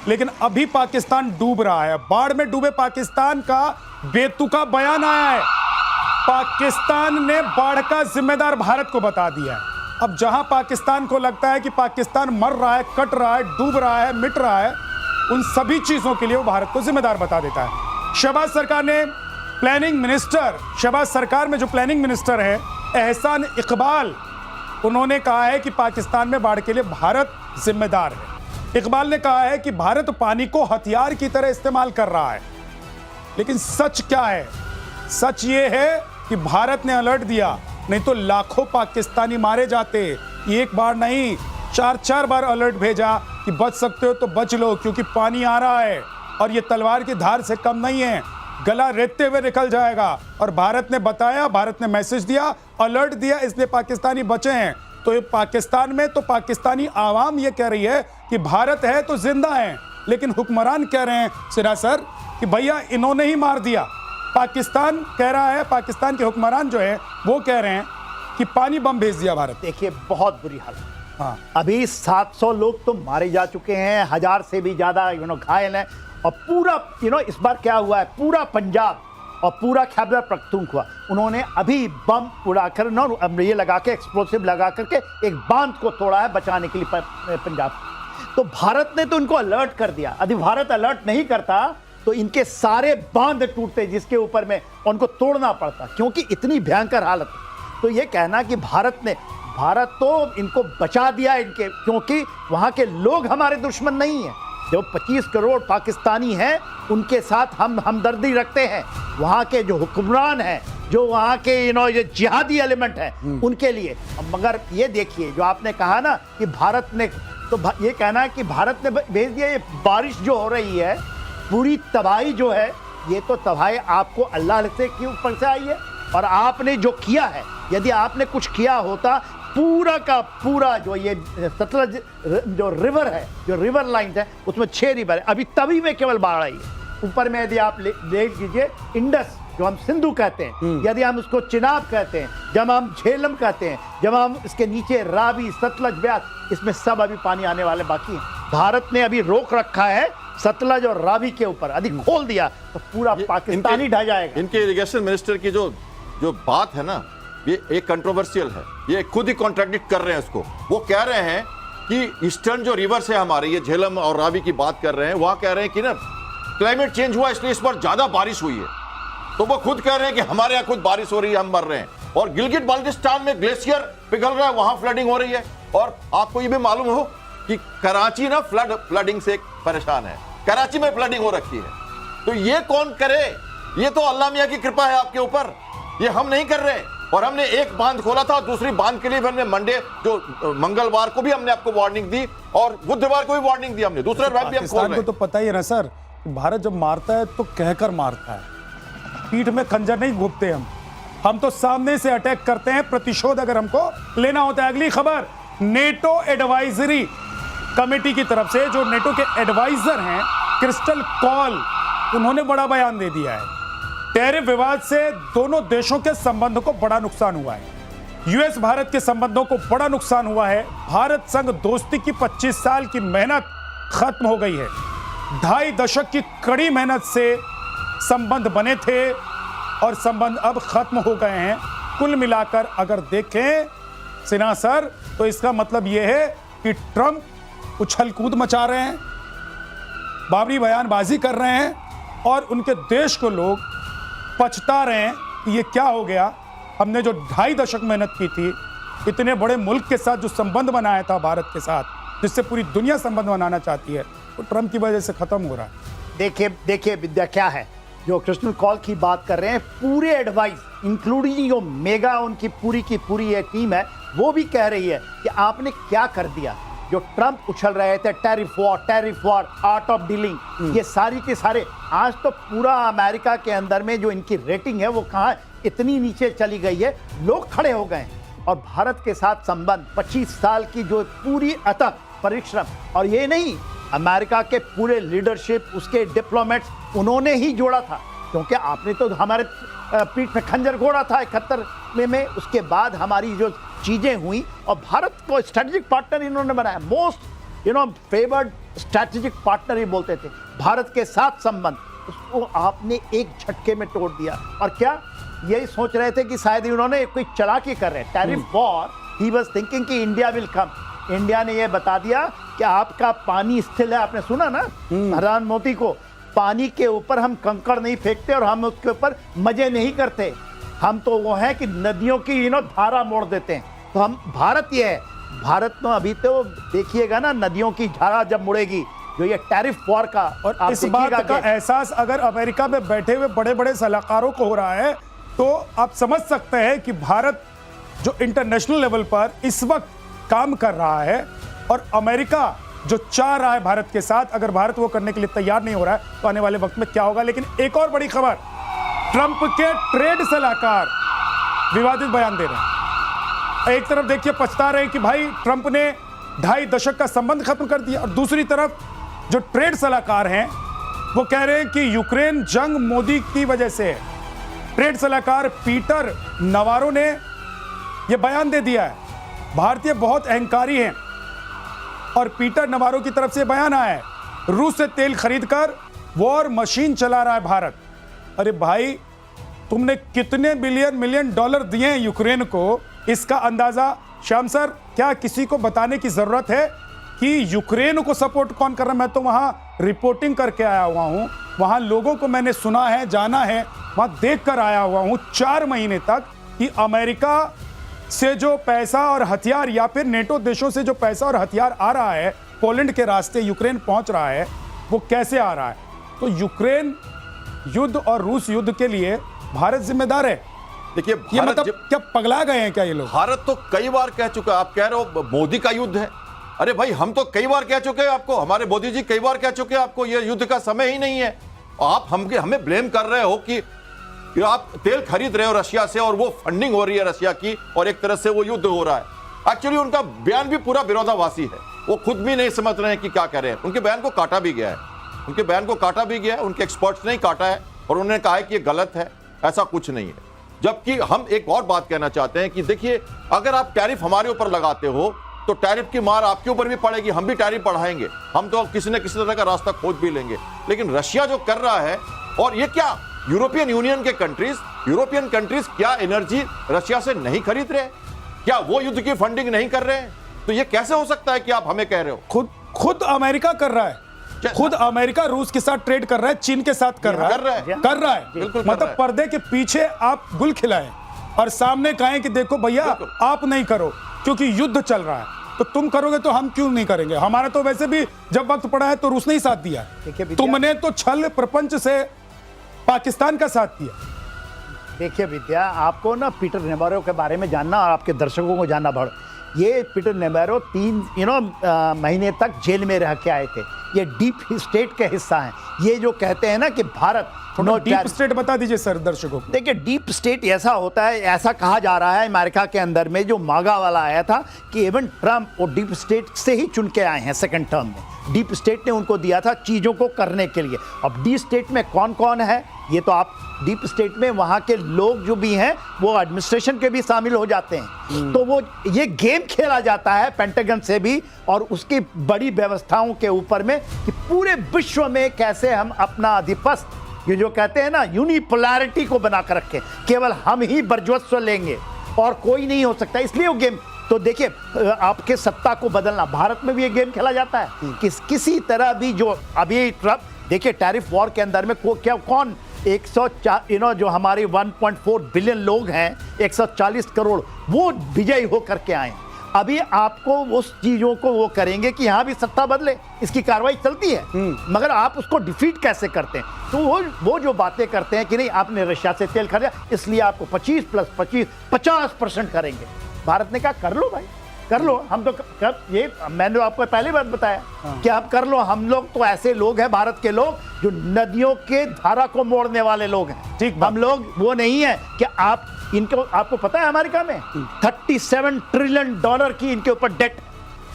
लेकिन अभी पाकिस्तान डूब रहा है। बाढ़ में डूबे पाकिस्तान का बेतुका बयान आया है। पाकिस्तान ने बाढ़ का जिम्मेदार भारत को बता दिया है। अब जहां पाकिस्तान को लगता है कि पाकिस्तान मर रहा है, कट रहा है, डूब रहा है, मिट रहा है, उन सभी चीजों के लिए वो भारत को जिम्मेदार बता देता है। शहबाज सरकार ने शहबाज सरकार में जो प्लानिंग मिनिस्टर है एहसान इकबाल, उन्होंने कहा है कि पाकिस्तान में बाढ़ के लिए भारत जिम्मेदार है। इकबाल ने कहा है कि भारत पानी को हथियार की तरह इस्तेमाल कर रहा है। लेकिन सच क्या है? सच ये है कि भारत ने अलर्ट दिया, नहीं तो लाखों पाकिस्तानी मारे जाते। एक बार नहीं, 4 बार अलर्ट भेजा कि बच सकते हो तो बच लो, क्योंकि पानी आ रहा है और ये तलवार की धार से कम नहीं है, गला रेतते हुए निकल जाएगा। और भारत ने बताया, भारत ने मैसेज दिया, अलर्ट दिया, इसलिए पाकिस्तानी बचे हैं। तो ये पाकिस्तान में तो पाकिस्तानी आवाम ये कह रही है कि भारत है तो जिंदा है, लेकिन हुक्मरान कह रहे हैं सिरा सर कि भैया इन्होंने ही मार दिया। पाकिस्तान कह रहा है, पाकिस्तान के हुक्मरान जो है वो कह रहे हैं कि पानी बम भेज दिया भारत। देखिए बहुत बुरी हालत। हाँ, अभी 700 लोग तो मारे जा चुके हैं, 1000 से भी ज्यादा घायल हैं। और पूरा इस बार क्या हुआ है, पूरा पंजाब और पूरा खैबर पख्तूनख्वा उन्होंने अभी बम उड़ाकर ये लगा के, एक्सप्लोसिव लगा करके एक बांध को तोड़ा है बचाने के लिए पंजाब। तो भारत ने तो उनको अलर्ट कर दिया। यदि भारत अलर्ट नहीं करता तो इनके सारे बांध टूटते जिसके ऊपर में उनको तोड़ना पड़ता, क्योंकि इतनी भयंकर हालत। तो ये कहना कि भारत तो इनको बचा दिया इनके, क्योंकि वहां के लोग हमारे दुश्मन नहीं हैं। जो 25 करोड़ पाकिस्तानी हैं उनके साथ हम हमदर्दी रखते हैं। वहाँ के जो हुक्मरान हैं, जो वहाँ के ये जिहादी एलिमेंट हैं उनके लिए। मगर ये देखिए जो आपने कहा ना कि भारत ने, तो ये कहना है कि भारत ने भेज दिया। ये बारिश जो हो रही है, पूरी तबाही जो है, ये तो तबाही आपको अल्लाह से के ऊपर से आई है। और आपने जो किया है, यदि आपने कुछ किया होता, पूरा का पूरा जो ये सतलज जो रिवर है, जो रिवर लाइन है, उसमें 6 रिवर है, अभी तभी में केवल बाढ़ आई है। ऊपर में यदि आप देख लीजिए, इंडस जो हम सिंधु कहते हैं, यदि हम उसको चिनाब कहते हैं, जब हम झेलम कहते हैं, जब हम इसके नीचे रावी, सतलज, ब्यास, इसमें सब अभी पानी आने वाले बाकी हैं। भारत ने अभी रोक रखा है सतलज और रावी के ऊपर, यदि खोल दिया तो पूरा पाकिस्तानी ढह जाएगा। इनके इरिगेशन मिनिस्टर की जो बात है ना, ये एक कंट्रोवर्शियल है। ये खुद ही कॉन्ट्रडिक्ट कर रहे हैं उसको। वो कह रहे हैं कि ईस्टर्न जो रिवर्स है हमारे, ये झेलम और रावी की बात कर रहे हैं, वहां कह रहे हैं कि ना क्लाइमेट चेंज हुआ इसलिए इस बार ज्यादा बारिश हुई है। तो वो खुद कह रहे हैं कि हमारे यहाँ खुद बारिश हो रही है, हम मर रहे हैं। और गिलगित बाल्टिस्तान में ग्लेशियर पिघल रहा है, वहां फ्लडिंग हो रही है। और आपको ये भी मालूम हो कि कराची ना फ्लडिंग से परेशान है, कराची में फ्लडिंग हो रखी है। तो ये कौन करे? ये तो अल्लाह मियां की कृपा है आपके ऊपर, ये हम नहीं कर रहे। और हमने एक बांध खोला था, दूसरी बांध के लिए हमने मंगलवार को भी हमने आपको वार्निंग दी और बुधवार को भी वार्निंग दी हमने। दूसरे भी हम खोल रहे हैं। तो पता ही है ना सर, भारत जब मारता है तो कहकर मारता है, पीठ में खंजर नहीं घोंपते हम तो सामने से अटैक करते हैं, प्रतिशोध अगर हमको लेना होता है। अगली खबर, नेटो एडवाइजरी कमेटी की तरफ से, जो नेटो के एडवाइजर हैं क्रिस्टल कॉल, उन्होंने बड़ा बयान दे दिया है। टैरिफ विवाद से दोनों देशों के संबंधों को बड़ा नुकसान हुआ है। यूएस भारत के संबंधों को बड़ा नुकसान हुआ है। भारत संग दोस्ती की 25 साल की मेहनत खत्म हो गई है। 2.5 दशक की कड़ी मेहनत से संबंध बने थे और संबंध अब खत्म हो गए हैं। कुल मिलाकर अगर देखें सिन्हा सर, तो इसका मतलब यह है कि ट्रंप उछल कूद मचा रहे हैं, बाबरी बयानबाजी कर रहे हैं और उनके देश को लोग पछता रहे हैं कि ये क्या हो गया। हमने जो 2.5 दशक मेहनत की थी, इतने बड़े मुल्क के साथ जो संबंध बनाया था भारत के साथ, जिससे पूरी दुनिया संबंध बनाना चाहती है, वो ट्रंप की वजह से खत्म हो रहा है। देखिए विद्या क्या है, जो क्रिस्टल कॉल की बात कर रहे हैं, पूरे एडवाइस इंक्लूडिंग जो मेगा उनकी पूरी की पूरी ये टीम है, वो भी कह रही है कि आपने क्या कर दिया। जो ट्रंप उछल रहे थे, tariff war, art of dealing, ये सारी के सारे, आज तो पूरा अमेरिका के अंदर में जो इनकी रेटिंग है वो कहाँ इतनी नीचे चली गई है, लोग खड़े हो गए। और भारत के साथ संबंध 25 साल की जो पूरी अथक परिश्रम, और ये नहीं, अमेरिका के पूरे लीडरशिप, उसके डिप्लोमेट्स, उन्होंने ही जोड़ा था, क्योंकि आपने तो हमारे पीठ में खंजर घोड़ा था 71 में। उसके बाद हमारी जो चीजें हुई और भारत को स्ट्रेटेजिक पार्टनर इन्होंने बनाया, मोस्ट फेवर्ड स्ट्रैटेजिक पार्टनर ही बोलते थे, भारत के साथ संबंध, उसको आपने एक झटके में तोड़ दिया। और क्या यही सोच रहे थे कि शायद उन्होंने कोई चालाकी कर रहे हैं, tariff war, he was thinking कि इंडिया विल कम। इंडिया ने यह बता दिया कि आपका पानी स्थिर है। आपने सुना ना प्रधानमंत्री मोदी को, पानी के ऊपर हम कंकड़ नहीं फेंकते और हम उसके ऊपर मजे नहीं करते, हम तो वो है कि नदियों की धारा मोड़ देते हैं। तो हम भारत ये है, भारत में अभी तो देखिएगा ना नदियों की धारा जब मुड़ेगी, जो ये टैरिफ वॉर का। और आप इस बात देखिएगा का कि- एहसास अगर अमेरिका में बैठे हुए बड़े बड़े सलाहकारों को हो रहा है तो आप समझ सकते हैं कि भारत जो इंटरनेशनल लेवल पर इस वक्त काम कर रहा है और अमेरिका जो चाह रहा है भारत के साथ, अगर भारत वो करने के लिए तैयार नहीं हो रहा है तो आने वाले वक्त में क्या होगा। लेकिन एक और बड़ी खबर, ट्रंप के ट्रेड सलाहकार विवादित बयान दे रहे हैं। एक तरफ देखिए पछता रहे हैं कि भाई ट्रंप ने 2.5 दशक का संबंध खत्म कर दिया, और दूसरी तरफ जो ट्रेड सलाहकार हैं वो कह रहे हैं कि यूक्रेन जंग मोदी की वजह से है। ट्रेड सलाहकार पीटर नवारो ने यह बयान दे दिया है। भारतीय बहुत अहंकारी हैं और पीटर नवारो की तरफ से बयान आया है, रूस से तेल खरीदकर वॉर मशीन चला रहा है भारत। अरे भाई, तुमने कितने बिलियन मिलियन डॉलर दिए हैं यूक्रेन को, इसका अंदाजा श्याम सर क्या किसी को बताने की जरूरत है कि यूक्रेन को सपोर्ट कौन कर रहा है? मैं तो वहां रिपोर्टिंग करके आया हुआ हूं, वहां लोगों को मैंने सुना है, जाना है, वहां देख कर आया हुआ हूं 4 महीने तक कि अमेरिका से जो पैसा और हथियार या फिर नेटो देशों से जो पैसा और हथियार आ रहा है, पोलैंड के रास्ते यूक्रेन पहुंच रहा है, वो कैसे आ रहा है। तो यूक्रेन युद्ध और रूस युद्ध के लिए भारत जिम्मेदार है। देखिए ये मतलब क्या पगला गए हैं क्या ये लोग? भारत तो कई बार कह चुका है, आप कह रहे हो मोदी का युद्ध है। अरे भाई, हम तो कई बार कह चुके हैं आपको, हमारे मोदी जी कई बार कह चुके हैं आपको, ये युद्ध का समय ही नहीं है। आप हमें ब्लेम कर रहे हो कि आप तेल खरीद रहे हो रशिया से और वो फंडिंग हो रही है रशिया की, और एक तरह से वो युद्ध हो रहा है। एक्चुअली उनका बयान भी पूरा विरोधाभासी है, वो खुद भी नहीं समझ रहे हैं कि क्या कर रहे हैं। उनके बयान को काटा भी गया है, उनके बयान को काटा भी गया है, उनके एक्सपर्ट्स ने ही काटा है और उन्होंने कहा है कि ये गलत है, ऐसा कुछ नहीं है। जबकि हम एक और बात कहना चाहते हैं कि देखिए, अगर आप टैरिफ हमारे ऊपर लगाते हो तो टैरिफ की मार आपके ऊपर भी पड़ेगी, हम भी टैरिफ बढ़ाएंगे, हम तो किसी न किसी तरह का रास्ता खोज भी लेंगे। लेकिन रशिया जो कर रहा है, और ये क्या यूरोपियन यूनियन के यूरोपियन कंट्रीज क्या एनर्जी रशिया से नहीं खरीद रहे? क्या वो युद्ध की फंडिंग नहीं कर रहे हैं? तो ये कैसे हो सकता है कि आप हमें कह रहे हो? खुद अमेरिका कर रहा है, खुद अमेरिका रूस के साथ ट्रेड कर रहा है, चीन के साथ कर रहा है। बिल्कुल मतलब पर्दे के पीछे आप गुल खिलाएं और सामने कहें कि देखो भैया आप नहीं करो क्योंकि युद्ध चल रहा है, तो तुम करोगे तो हम क्यों नहीं करेंगे? हमारा तो वैसे भी जब वक्त पड़ा है तो रूस ने ही साथ दिया है, तुमने तो छल प्रपंच से पाकिस्तान का साथ दिया। देखिए विद्या, आपको ना पीटर नेवारो के बारे में जानना और आपके दर्शकों को जानना पड़, ये पीटर नेवारो 3 महीने तक जेल में रह के आए थे। ये डीप स्टेट के हिस्सा हैं। ये जो कहते हैं ना कि भारत डीप स्टेट बता दीजिए सर दर्शकों को। देखिए, डीप स्टेट ऐसा होता है, ऐसा कहा जा रहा है अमेरिका के अंदर में, जो मागा वाला आया था कि इवन ट्रंप वो डीप स्टेट से ही चुन के आए हैं सेकंड टर्म में। डीप स्टेट ने उनको दिया था चीज़ों को करने के लिए। अब डीप स्टेट में कौन कौन है, ये तो आप डीप स्टेट में वहाँ के लोग जो भी हैं वो एडमिनिस्ट्रेशन के भी शामिल हो जाते हैं। तो वो ये गेम खेला जाता है पेंटागन से भी और उसकी बड़ी व्यवस्थाओं के ऊपर में कि पूरे विश्व में कैसे हम अपना आधिपत्य, ये जो कहते हैं ना यूनिपोलैरिटी को बनाकर रखें, केवल हम ही वर्चस्व लेंगे और कोई नहीं हो सकता। इसलिए वो गेम, तो देखिए आपके सत्ता को बदलना, भारत में भी ये गेम खेला जाता है कि किसी तरह भी जो अभी ट्रंप, देखिए टैरिफ वॉर के अंदर में कौन 104 जो हमारे 1.4 बिलियन लोग हैं, 140 करोड़ वो विजयी होकर के आए। अभी आपको उस चीजों को वो करेंगे कि यहाँ भी सत्ता बदले, इसकी कार्रवाई चलती है, मगर आप उसको डिफीट कैसे करते हैं? तो वो जो बातें करते हैं कि नहीं आपने रशिया से तेल खरीदा इसलिए आपको 25 + 25 50% करेंगे। भारत ने कहा कर लो भाई, कर लो, हम तो ये मैंने आपको पहले बात बताया कि आप कर लो। हम लोग तो ऐसे लोग हैं, भारत के लोग, जो नदियों के धारा को मोड़ने वाले लोग हैं। ठीक, हम लोग वो नहीं है कि आप इनको, आपको पता है अमेरिका में 37 ट्रिलियन डॉलर की इनके ऊपर डेट,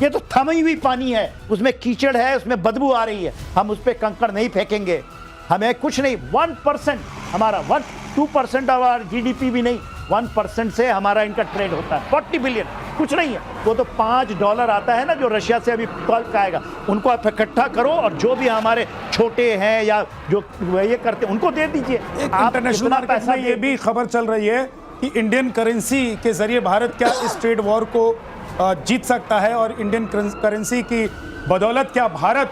ये तो थमी हुई पानी है, उसमें कीचड़ है, उसमें बदबू आ रही है, हम उस पर कंकड़ नहीं फेंकेंगे, हमें कुछ नहीं। 1% हमारा 2% हमारा GDP भी नहीं, 1% से हमारा इनका ट्रेड होता है 40 बिलियन। कुछ नहीं है, वो तो $5 आता है ना जो रशिया से अभी कल का आएगा, उनको आप इकट्ठा करो और जो भी हमारे छोटे हैं या जो ये करते हैं उनको दे दीजिए। एक आप इंटरनेशनल इतना मार्केट पैसा में ये भी खबर चल रही है कि इंडियन करेंसी के जरिए भारत क्या इस ट्रेड वॉर को जीत सकता है और इंडियन करेंसी की बदौलत क्या भारत